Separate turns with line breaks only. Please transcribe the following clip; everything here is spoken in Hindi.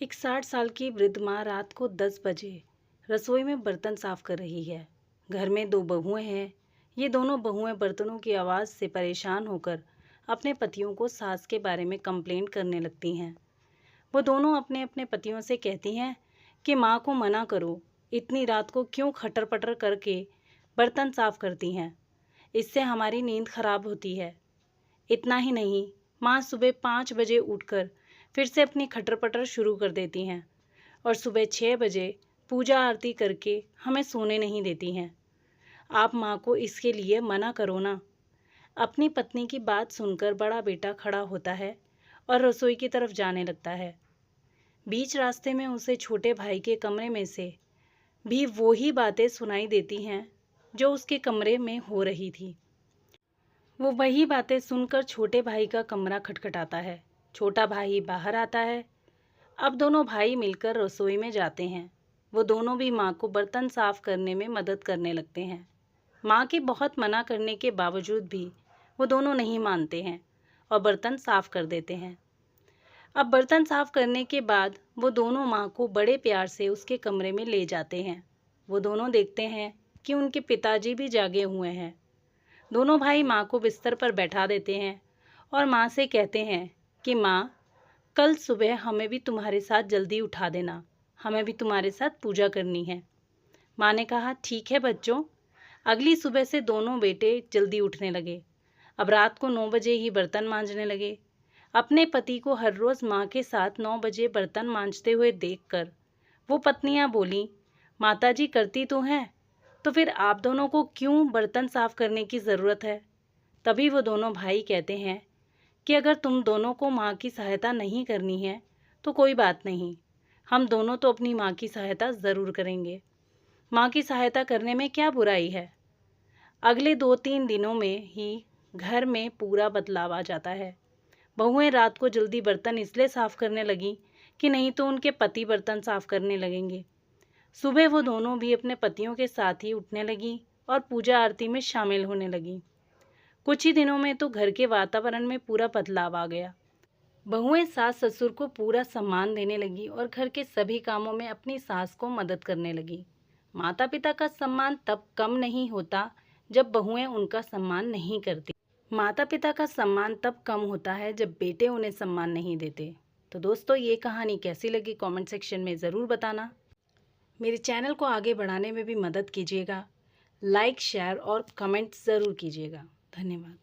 एक 60 साल की वृद्ध माँ रात को 10 बजे रसोई में बर्तन साफ कर रही है। घर में दो बहुएं हैं। ये दोनों बहुएं बर्तनों की आवाज़ से परेशान होकर अपने पतियों को सास के बारे में कंप्लेंट करने लगती हैं। वो दोनों अपने अपने पतियों से कहती हैं कि माँ को मना करो, इतनी रात को क्यों खटर पटर करके बर्तन साफ करती हैं, इससे हमारी नींद खराब होती है। इतना ही नहीं, माँ सुबह 5 बजे उठकर फिर से अपनी खटर पटर शुरू कर देती हैं और सुबह 6 बजे पूजा आरती करके हमें सोने नहीं देती हैं। आप माँ को इसके लिए मना करो ना। अपनी पत्नी की बात सुनकर बड़ा बेटा खड़ा होता है और रसोई की तरफ जाने लगता है। बीच रास्ते में उसे छोटे भाई के कमरे में से भी वो ही बातें सुनाई देती हैं जो उसके कमरे में हो रही थी। वो वही बातें सुनकर छोटे भाई का कमरा खटखटाता है। छोटा भाई बाहर आता है। अब दोनों भाई मिलकर रसोई में जाते हैं। वो दोनों भी माँ को बर्तन साफ करने में मदद करने लगते हैं। माँ के बहुत मना करने के बावजूद भी वो दोनों नहीं मानते हैं और बर्तन साफ कर देते हैं। अब बर्तन साफ करने के बाद वो दोनों माँ को बड़े प्यार से उसके कमरे में ले जाते हैं। वो दोनों देखते हैं कि उनके पिताजी भी जागे हुए हैं। दोनों भाई माँ को बिस्तर पर बैठा देते हैं और माँ से कहते हैं कि माँ, कल सुबह हमें भी तुम्हारे साथ जल्दी उठा देना, हमें भी तुम्हारे साथ पूजा करनी है। माँ ने कहा, ठीक है बच्चों। अगली सुबह से दोनों बेटे जल्दी उठने लगे। अब रात को 9 बजे ही बर्तन मांजने लगे। अपने पति को हर रोज़ माँ के साथ 9 बजे बर्तन मांजते हुए देखकर वो पत्नियाँ बोलीं, माताजी करती तो हैं, तो फिर आप दोनों को क्यों बर्तन साफ करने की ज़रूरत है। तभी वो दोनों भाई कहते हैं कि अगर तुम दोनों को माँ की सहायता नहीं करनी है तो कोई बात नहीं, हम दोनों तो अपनी माँ की सहायता ज़रूर करेंगे। माँ की सहायता करने में क्या बुराई है। अगले 2-3 दिनों में ही घर में पूरा बदलाव आ जाता है। बहुएं रात को जल्दी बर्तन इसलिए साफ करने लगी कि नहीं तो उनके पति बर्तन साफ करने लगेंगे। सुबह वो दोनों भी अपने पतियों के साथ ही उठने लगी और पूजा आरती में शामिल होने लगी। कुछ ही दिनों में तो घर के वातावरण में पूरा बदलाव आ गया। बहुएं सास ससुर को पूरा सम्मान देने लगी और घर के सभी कामों में अपनी सास को मदद करने लगी। माता पिता का सम्मान तब कम नहीं होता जब बहुएं उनका सम्मान नहीं करती। माता पिता का सम्मान तब कम होता है जब बेटे उन्हें सम्मान नहीं देते। तो दोस्तों, ये कहानी कैसी लगी कमेंट सेक्शन में ज़रूर बताना। मेरे चैनल को आगे बढ़ाने में भी मदद कीजिएगा। लाइक, शेयर और कमेंट ज़रूर कीजिएगा। धन्यवाद।